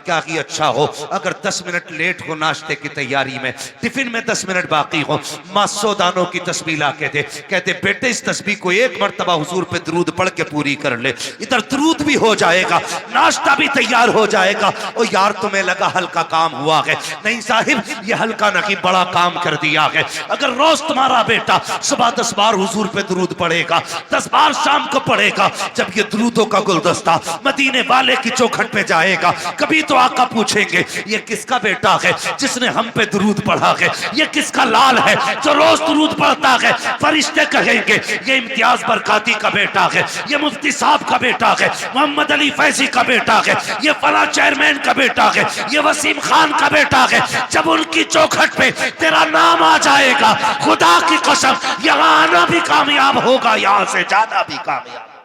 क्या ही अच्छा हो अगर 10 मिनट लेट हो नाश्ते की तैयारी में, टिफिन में 10 मिनट बाकी हो, माँ 100 दानों की तस्बीह ला के दे, कहते बेटे इस तस्बीह को एक मर्तबा हुजूर पे दरूद पढ़ के पूरी कर ले, इधर दरूद भी हो जाएगा, नाश्ता भी तैयार हो जाएगा। ओ यार तुम्हें लगा हल्का काम हुआ है, नहीं साहिब ये हल्का नहीं बड़ा काम कर दिया है। अगर रोज तुम्हारा बेटा सुबह 10 बार हुजूर पे दरूद पढ़ेगा, 10 बार शाम को पढ़ेगा, जब ये दरूदों का गुलदस्ता मदीने वाले की चौखट पे जाएगा, कभी तो आका पूछेंगे ये किसका बेटा है जिसने हम पे दरूद पढ़ा है, ये किसका लाल है जो रोज दरूद पढ़ता है। फरिश्ते कहेंगे ये इम्तियाज बरकाती का बेटा है, ये मुफ्ती साहब का बेटा है, मोहम्मद अली फैजी का बेटा है, ये फला चेयरमैन का बेटा है, ये वसीम खान का बेटा है। जब उनकी चौखट पे तेरा नाम आ जाएगा, खुदा की कसम यहां आना भी कामयाब होगा, यहां से ज्यादा भी कामयाब।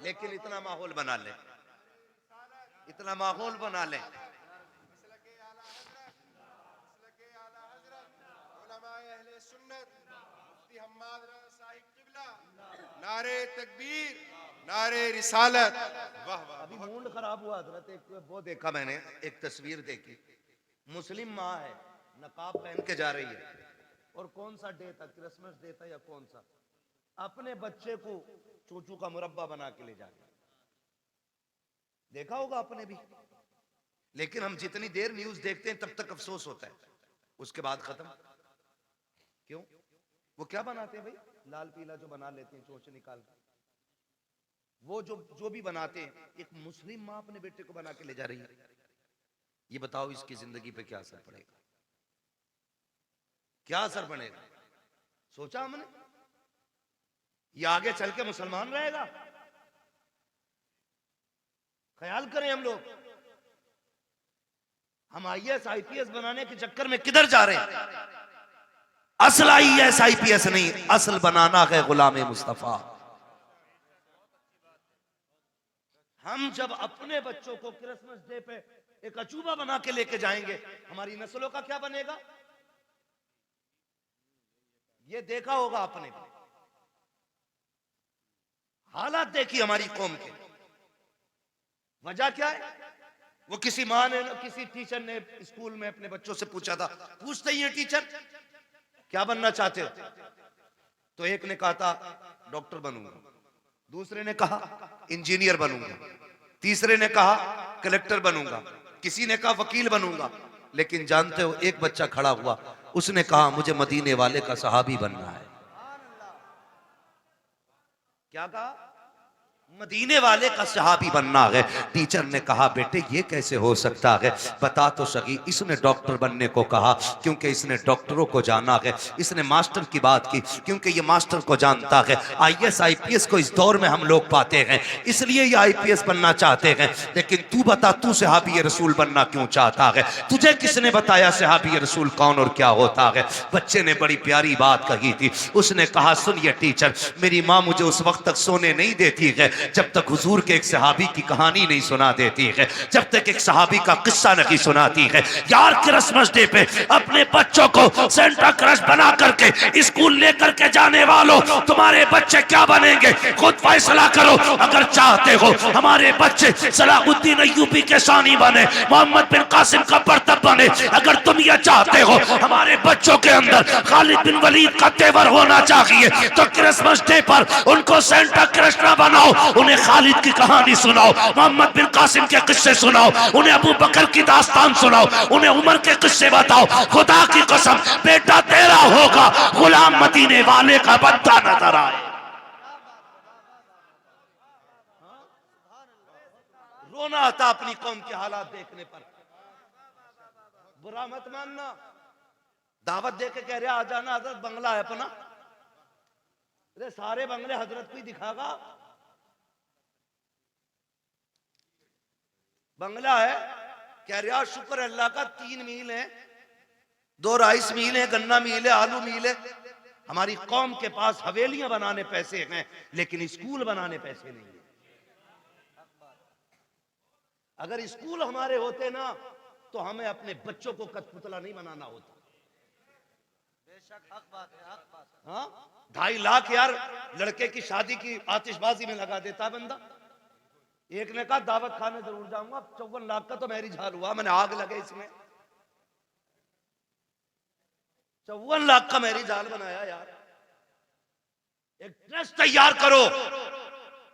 लेकिन इतना माहौल बना ले, इतना माहौल बना ले। नारे तकबीर, नारे रिसालत। वाह वाह। अभी मूड खराब हुआ हजरत, एक वो देखा मैंने, एक तस्वीर देखी, मुस्लिम माँ है, नकाब पहन के जा रही है, और कौन सा डे था, क्रिसमस डे था या कौन सा, अपने बच्चे को चूचू का मुरब्बा बना के ले जा रही है। देखा होगा आपने भी, लेकिन हम जितनी देर न्यूज देखते हैं तब तक अफसोस होता है, उसके बाद खत्म। क्यों? वो क्या बनाते हैं भाई, लाल पीला जो बना लेते हैं चोंच निकाल के, वो जो भी बनाते हैं, एक मुस्लिम माँ अपने बेटे को बना के ले जा रही है। ये बताओ इसकी जिंदगी पे क्या असर पड़ेगा, क्या असर पड़ेगा? सोचा हमने? ये आगे चल के मुसलमान रहेगा? ख्याल करें हम लोग, हम आईएएस आईपीएस बनाने के चक्कर में किधर जा रहे हैं? असल आईएएस आईपीएस नहीं, असल बनाना है गुलाम मुस्तफा। हम जब अपने बच्चों को क्रिसमस डे पे एक अचूबा बना के लेके जाएंगे, हमारी नस्लों का क्या बनेगा? ये देखा होगा आपने, हालात देखी हमारी कौम के। वजह क्या है? वो किसी माँ ने, किसी टीचर ने स्कूल में अपने बच्चों से पूछा था, पूछते ही है टीचर क्या बनना चाहते हो? तो एक ने कहा था डॉक्टर बनूंगा, दूसरे ने कहा इंजीनियर बनूंगा, तीसरे ने कहा कलेक्टर बनूंगा, किसी ने कहा वकील बनूंगा। लेकिन जानते हो एक बच्चा खड़ा हुआ, उसने कहा मुझे मदीने वाले का सहाबी बनना है। क्या कहा? मदीने वाले का सहाबी बनना है। टीचर ने कहा बेटे ये कैसे हो सकता है, बता तो सही। इसने डॉक्टर बनने को कहा क्योंकि इसने डॉक्टरों को जाना है, इसने मास्टर की बात की क्योंकि ये मास्टर को जानता है। आईएएस आईपीएस को इस दौर में हम लोग पाते हैं, इसलिए ये आईपीएस बनना चाहते हैं। लेकिन तू बता, तू सहाबी रसूल बनना क्यों चाहता है? तुझे किसने बताया सहाबी रसूल कौन और क्या होता है? बच्चे ने बड़ी प्यारी बात कही थी, उसने कहा सुनिए टीचर, मेरी माँ मुझे उस वक्त तक सोने नहीं देती है जब तक हुजूर के एक सहाबी की कहानी नहीं सुना देती है, जब तक एक सहाबी का किस्सा नहीं सुनाती है। यार क्रिसमस डे पे अपने बच्चों को सेंटा क्रश बना करके स्कूल लेकर के जाने वालों, तुम्हारे बच्चे क्या बनेंगे खुद फैसला करो। अगर चाहते हो हमारे बच्चे सलाहुद्दीन अय्यूबी के सानी बने, मोहम्मद बिन कासिम का बर्तब बने, अगर तुम ये चाहते हो हमारे बच्चों के अंदर खालिद बिन वलीद का तेवर होना चाहिए, तो क्रिसमस डे पर उनको सेंटा क्रश ना बनाओ, उन्हें खालिद की कहानी सुनाओ, मोहम्मद बिन कासिम के किस्से सुनाओ, उन्हें अबू बकर की दास्तान सुनाओ, उन्हें उमर के किस्से बताओ। खुदा की कसम बेटा तेरा होगा, गुलाम मदीने वाले का बंदा नजर आए। रोना आता अपनी कौम के हालात देखने पर। बुरा मत मानना, दावत दे के कह रहे आ जाना, हजरत बंगला है अपना। अरे सारे बंगले हजरत को ही दिखागा। बंगला है, कह रहा शुक्र अल्लाह का 3 मील है, 2 राइस मील है, गन्ना मील है, आलू मील है। हमारी कौम के पास हवेलियां बनाने पैसे हैं लेकिन स्कूल बनाने पैसे नहीं है। अगर स्कूल हमारे होते ना तो हमें अपने बच्चों को कठपुतला नहीं बनाना होता। बेशक हक बात है, हक बात है। हाँ 2.5 लाख यार लड़के की शादी की आतिशबाजी में लगा देता बंदा। एक ने कहा दावत खाने जरूर जाऊंगा, 54 लाख का तो मैरिज हाल हुआ, मैंने आग लगे इसमें। 54 लाख का मैरिज हाल बनाया यार। एक ट्रस्ट तैयार करो,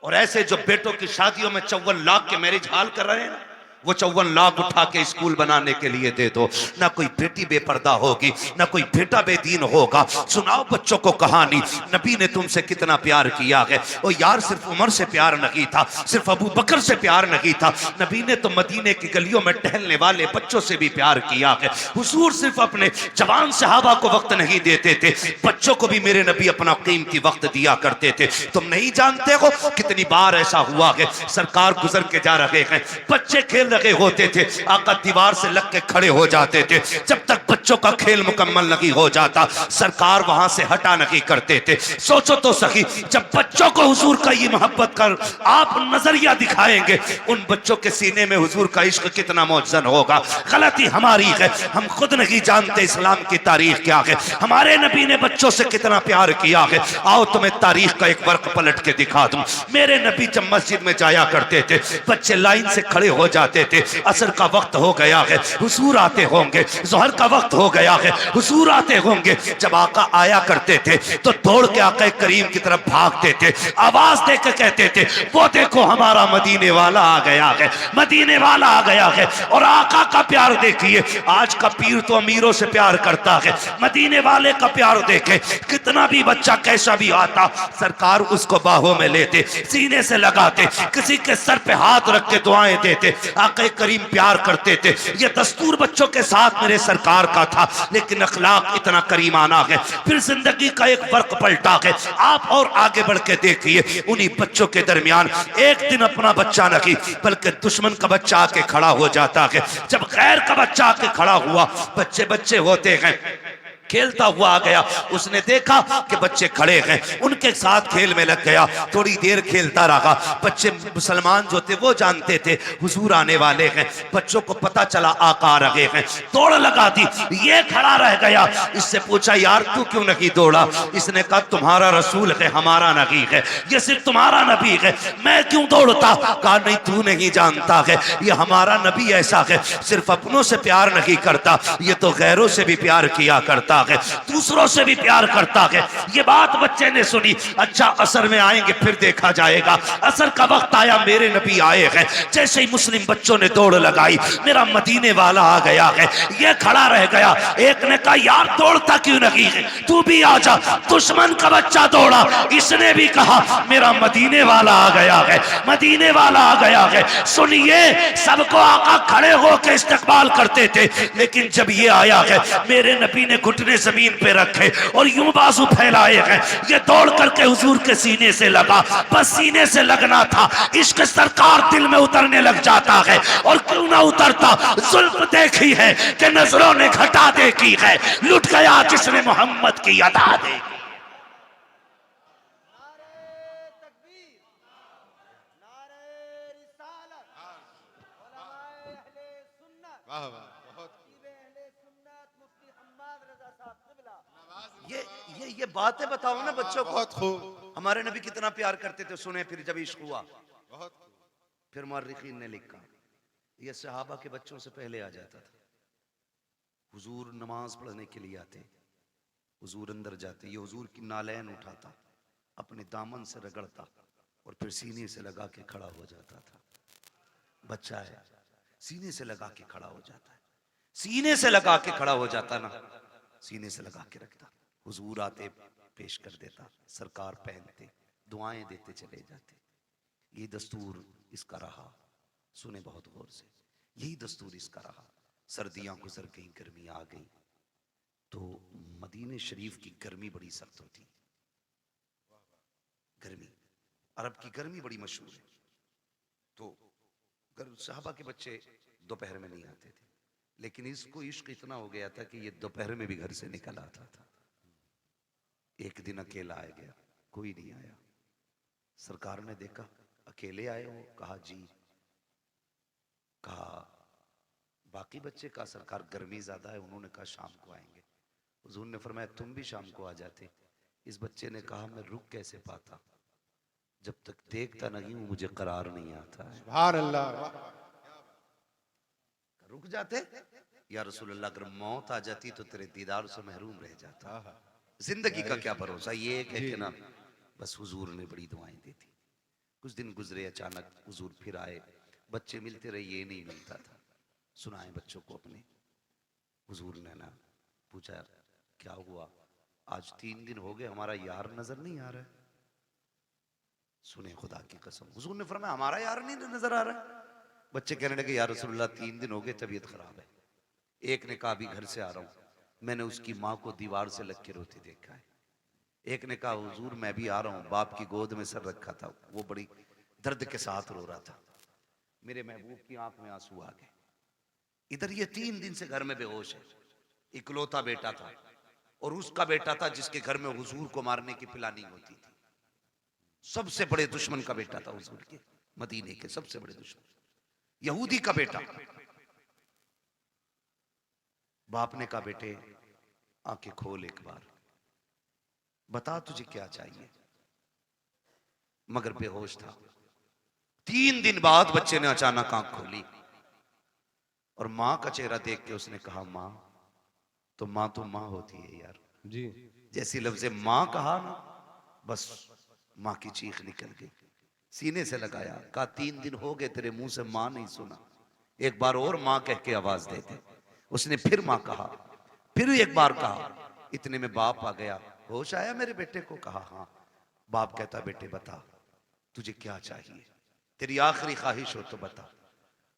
और ऐसे जो बेटों की शादियों में 54 लाख के मैरिज हाल कर रहे हैं ना, वो 54 लाख उठा के स्कूल बनाने के लिए दे दो। ना कोई बेटी बेपर्दा होगी, ना कोई बेटा बेदीन होगा। सुनाओ बच्चों को कहानी, नबी ने तुमसे कितना प्यार किया है। ओ यार, सिर्फ उमर से प्यार नहीं था, सिर्फ अबू बकर से प्यार नहीं था, नबी ने तो मदीने की गलियों में टहलने वाले बच्चों से भी प्यार किया है। हुजूर सिर्फ अपने जवान सहाबा को वक्त नहीं देते थे, बच्चों को भी मेरे नबी अपना कीमती वक्त दिया करते थे। तुम नहीं जानते हो कितनी बार ऐसा हुआ है, सरकार गुजर के जा रहे हैं, बच्चे खेल रहे होते थे, आका दीवार से लग के खड़े हो जाते थे। जब तक बच्चों का खेल मुकम्मल नहीं हो जाता, सरकार वहां से हटा नहीं करते थे। सोचो तो सही, जब बच्चों को हुजूर का ये मोहब्बत कर आप नजरिया दिखाएंगे, उन बच्चों के सीने में हुजूर का इश्क कितना मौजन होगा। गलती हमारी है, हम खुद नहीं जानते इस्लाम की तारीख क्या है, हमारे नबी ने बच्चों से कितना प्यार किया है। आओ तुम्हें तारीख का एक वर्क पलट के दिखा दूं। मेरे नबी जब मस्जिद में जाया करते थे, बच्चे लाइन से खड़े हो जाते थे, असर का वक्त हो गया है, हुजूर आते होंगे, जोहर का वक्त हो गया है, हुजूर आते होंगे। जब आका आया करते थे तो दौड़ के आका करीम की तरफ भागते थे, आवाज देकर कहते थे, वो देखो हमारा मदीने वाला आ गया है, मदीने वाला आ गया है। और आका का प्यार देखिए, आज का पीर तो अमीरों से प्यार करता है, मदीने वाले का प्यार देखे, कितना भी बच्चा कैसा भी आता, सरकार उसको बाहों में लेते, सीने से लगाते, किसी के सर पे हाथ रख के दुआएं देते। आका करीम प्यार करते थे। ये दस्तूर बच्चों के साथ मेरे सरकार का था, लेकिन अखलाक इतना करीमाना है। फिर जिंदगी का एक वर्क पलटा है। आप और आगे बढ़ के देखिए, उन्हीं बच्चों के दरमियान एक दिन अपना बच्चा नहीं बल्कि दुश्मन का बच्चा आके खड़ा हो जाता है। जब गैर का बच्चा आके खड़ा हुआ, बच्चे बच्चे होते हैं, खेलता हुआ आ गया, उसने देखा कि बच्चे खड़े हैं, उनके साथ खेल में लग गया। थोड़ी देर खेलता रहा, बच्चे मुसलमान जो थे वो जानते थे हुजूर आने वाले हैं, बच्चों को पता चला आका आ रहे हैं, दौड़ लगा दी। ये खड़ा रह गया, इससे पूछा यार तू क्यों नहीं दौड़ा? इसने कहा तुम्हारा रसूल है, हमारा नबी है, ये सिर्फ तुम्हारा नबी है, मैं क्यों दौड़ता? कहा नहीं तू नहीं जानता है, ये हमारा नबी ऐसा है, सिर्फ अपनों से प्यार नहीं करता, ये तो गैरों से भी प्यार किया करता है, दूसरों से भी प्यार करता है। ये बात बच्चे ने सुनी, अच्छा असर में आएंगे फिर देखा जाएगा। असर का वक्त आया, मेरे नबी आए हैं, जैसे ही मुस्लिम बच्चों ने दौड़ लगाई, मेरा मदीने वाला आ गया है। ये खड़ा रह गया, एक ने कहा यार दौड़ता क्यों नहीं है, तू भी आ जा। दुश्मन का बच्चा दौड़ा, इसने भी कहा मेरा मदीने वाला आ गया है, मदीने वाला आ गया है। सुनिए, सबको आका खड़े होकर इस्तकबाल करते थे, लेकिन जब ये आया है, मेरे नबी ने घुटने जमीन पे रखे और यूं बाजू फैलाए हैं। ये दौड़ करके हुजूर के सीने से लगा, बस सीने से लगना था, इश्क सरकार दिल में उतरने लग जाता है। और क्यों ना उतरता, जुल्म देखी है कि नजरों ने घटा देखी है, लुट गया जिसने मोहम्मद की अदा देखी। वाह वाह, बहुत ये बातें बताओ ना बच्चों को, बहुत खूब, हमारे नबी कितना प्यार करते थे। सुने फिर जब इश्क हुआ, बहुत खूब। फिर मुअर्रिखीन ने लिखा, ये सहाबा के बच्चों से पहले आ जाता था। हुजूर नमाज पढ़ने के लिए आते, हुजूर अंदर जाते, ये हुजूर की नालैन उठाता, अपने दामन से रगड़ता और फिर सीने से लगा के खड़ा हो जाता था। बच्चा है, सीने से लगा के खड़ा हो जाता है, सीने से लगा के खड़ा हो जाता ना, सीने से लगा के रखता। हुजूर आते, पेश कर देता, सरकार पहनते, दुआएं देते चले जाते। ये दस्तूर इसका रहा। सुने बहुत गौर से, यही दस्तूर इसका रहा। सर्दियां गुजर गई, गर्मी आ गई, तो मदीने शरीफ की गर्मी बड़ी सख्त होती। गर्मी, अरब की गर्मी बड़ी मशहूर है। तो सहाबा के बच्चे दोपहर में नहीं आते थे, लेकिन इसको इश्क इतना हो गया था कि ये दोपहर में भी घर से निकल आता था। एक दिन अकेला आ गया, कोई नहीं आया। सरकार ने देखा अकेले आए हो, कहा जी। कहा बाकी बच्चे, का सरकार गर्मी ज्यादा है, उन्होंने कहा शाम को आएंगे। हुजूर ने फरमाया तुम भी शाम को आ जाते। इस बच्चे ने कहा मैं रुक कैसे पाता, जब तक देखता नहीं हूं मुझे करार नहीं आता है। सुभान अल्लाह, वाह, रुक जाते या रसूल अल्लाह, अगर मौत आ जाती तो तेरे दीदार से महरूम रह जाता। वाह, जिंदगी का क्या भरोसा, ये एक है जी। कि ना बस हुजूर ने बड़ी दुआएं दी थी। कुछ दिन गुजरे, अचानक हुजूर फिर आए, बच्चे मिलते रहे, ये नहीं मिलता था। सुनाए बच्चों को अपने। हुजूर ने ना पूछा क्या हुआ, आज 3 दिन हो गए हमारा यार नजर नहीं आ रहा है। सुने खुदा की कसम, हुजूर ने फरमाया हमारा यार नहीं नजर आ रहा है। बच्चे कहने लगे या रसूलल्लाह 3 दिन हो गए तबीयत खराब है। एक ने कहा अभी घर से आ रहा हूं, मैंने उसकी माँ को दीवार से लग के रोते देखा है। एक ने कहा हुजूर मैं भी आ रहा हूं, बाप की गोद में सर रखा था, वो बड़ी दर्द के साथ रो रहा था, मेरे महबूब की आंख में आंसू आ गए। इधर ये 3 दिन से घर में बेहोश है। इकलौता बेटा था, और उसका बेटा था जिसके घर में हुजूर को मारने की प्लानिंग होती थी। सबसे बड़े दुश्मन का बेटा था हुजूर के, मदीने के सबसे बड़े दुश्मन, यहूदी का बेटा। बाप ने कहा बेटे आंखें खोल एक बार, बता तुझे क्या चाहिए। मगर बेहोश था। 3 दिन बाद बच्चे ने अचानक आंख खोली और मां का चेहरा देख के उसने कहा मां तो मां होती है यार। जी। जैसी लफ्ज़ मां कहा ना, बस मां की चीख निकल गई, सीने से लगाया, कहा 3 दिन हो गए तेरे मुंह से मां नहीं सुना, एक बार और मां कह के आवाज दे दे। उसने फिर मां कहा, फिर एक बार कहा। इतने में बाप आ गया, होश आया मेरे बेटे को? कहा हाँ। बाप कहता बेटे बता तुझे क्या चाहिए, तेरी आखिरी ख्वाहिश हो तो बता।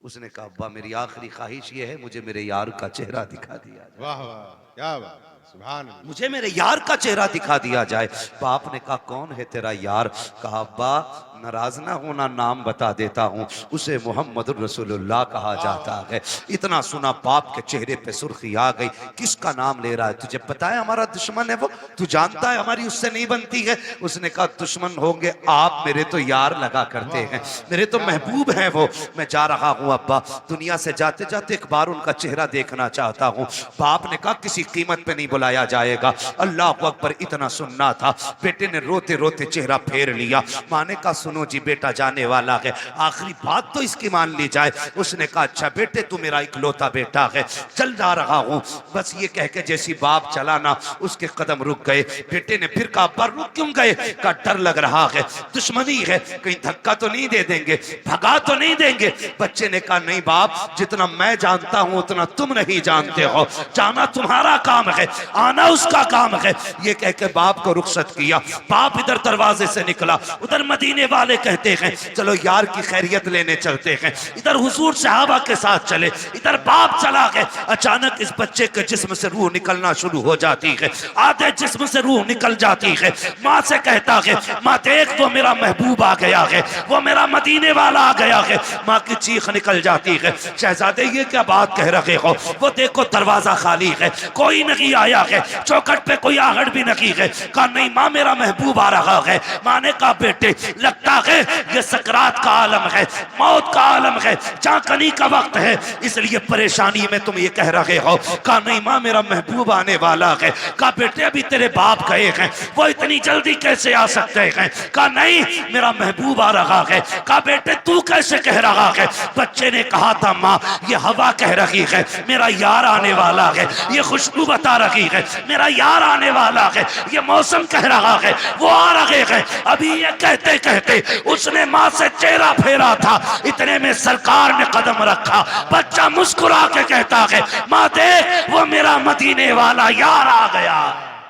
उसने कहा अब्बा मेरी आखिरी ख्वाहिश ये है मुझे मेरे यार का चेहरा दिखा दिया जाए, वाह वाह, क्या बात है, सुभान अल्लाह। मुझे मेरे यार का चेहरा दिखा दिया जाए। बाप ने कहा कौन है तेरा यार? कहा अब्बा नाराज ना होना, नाम बता देता हूँ, उसे मोहम्मद रसूलुल्लाह कहा जाता है। इतना सुना बाप के चेहरे पे सुर्खी आ गई, किसका नाम ले रहा है? तुझे पता है हमारा दुश्मन है वो, तू जानता है हमारी उससे नहीं बनती है। उसने कहा दुश्मन होंगे आप, मेरे तो यार लगा करते हैं, मेरे तो महबूब हैं वो। मैं जा रहा हूँ अब्बा, दुनिया से जाते जाते एक बार उनका चेहरा देखना चाहता हूँ। बाप ने कहा किसी कीमत पे नहीं बुलाया जाएगा। अल्लाह अकबर, इतना सुनना था। बेटे ने रोते रोते चेहरा फेर लिया। माँ ने कहा सुनो जी बेटा जाने वाला है, आखिरी बात तो इसकी मान ली जाए। उसने कहा अच्छा बेटे तू मेरा इकलौता बेटा है, चल जा रहा हूँ। बस ये कह के जैसी बाप चला ना, उसके कदम रुक गए। बेटे ने फिर कहा पर रुक क्यों गए? का डर लग रहा है, दुश्मनी है, कहीं धक्का तो नहीं दे देंगे, भगा तो नहीं देंगे। बच्चे ने कहा नहीं बाप, जितना मैं जानता हूं उतना तुम नहीं जानते हो, जाना तुम्हारा काम है, आना उसका काम है। ये कह के बाप को रुखसत किया। बाप इधर दरवाजे से निकला, उधर मदीने वाले कहते हैं चलो यार की खैरियत लेने चलते हैं। इधर हुजूर सहाबा के साथ चले, इधर बाप चला गए। अचानक इस बच्चे के जिस्म से रूह निकलना शुरू हो जाती है, आधे जिस्म से रूह निकल जाती है। माँ से कहता है माँ देख वो मेरा महबूब आ गया है, वो मेरा मदीने वाला आ गया है। माँ की चीख निकल जाती है, शहजादे ये क्या बात कह रहे हो? वो देखो दरवाजा खाली है, कोई नहीं आया है, चौखट पे कोई आहट भी नहीं है। कहा नहीं माँ मेरा महबूब आ रहा है। माँ ने कहा बेटे लगता है ये सकरात का आलम है, मौत का आलम है, चाकनी का वक्त है, इसलिए परेशानी में तुम ये कह रहे हो। कहा नहीं माँ मेरा महबूब आने वाला है। कहा बेटे अभी तेरे बाप गए हैं, वो इतनी जल्दी कैसे आ सकते हैं? कहा नहीं मेरा महबूब आ रहा है। कहा बेटे तू कैसे कह रहा है? बच्चे ने कहा था माँ ये हवा कह रही है मेरा यार आने वाला है, ये खुशबू बता रही है मेरा यार आने वाला है, ये मौसम कह रहा है वो आ रहे हैं। अभी ये कहते कहते उसने माँ से चेहरा फेरा था, इतने में सरकार ने कदम रखा। बच्चा मुस्कुरा के कहता है माँ देख वो मेरा मदीने वाला यार आ गया।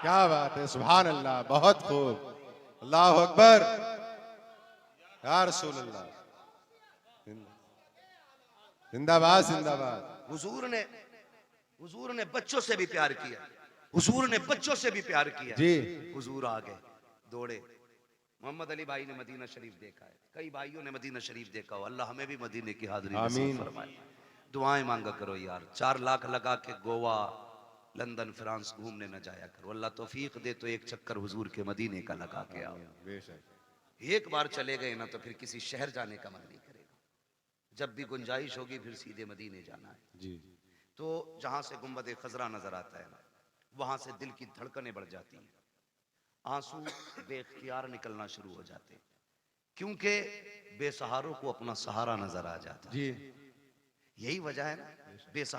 क्या बात है, सुभान अल्लाह, बहुत खूब, अल्लाह अकबर, या रसूल अल्लाह, जिंदाबाद जिंदाबाद। हुजूर ने बच्चों से भी प्यार किया, हुजूर ने बच्चों से भी प्यार किया। जी। हुजूर आ गए दौड़े। मोहम्मद अली भाई ने मदीना शरीफ देखा है, कई भाइयों ने मदीना शरीफ देखा हो, अल्लाह हमें भी मदीने की हाजिरी नसीब आमीन। फरमाए। दुआएं मांगा करो यार, 4 लाख लगा के गोवा लंदन फ्रांस घूमने न जाया करो, अल्लाह तौफीक दे तो एक चक्कर हुजूर के मदीने का लगा के आओ। बेशक। एक बार चले गए ना तो फिर किसी शहर जाने का मन नहीं करेगा, जब भी गुंजाइश होगी फिर सीधे मदीने जाना है। जी। तो जहां से गुंबद खजरा नजर आता है ना, वहां से दिल की धड़कनें बढ़ जाती हैं, आंसू बेख्तियार निकलना शुरू हो जाते हैं। क्योंकि बेसहारों को अपना सहारा नजर आ जाता है। जी यही वजह है ना, बेसहारा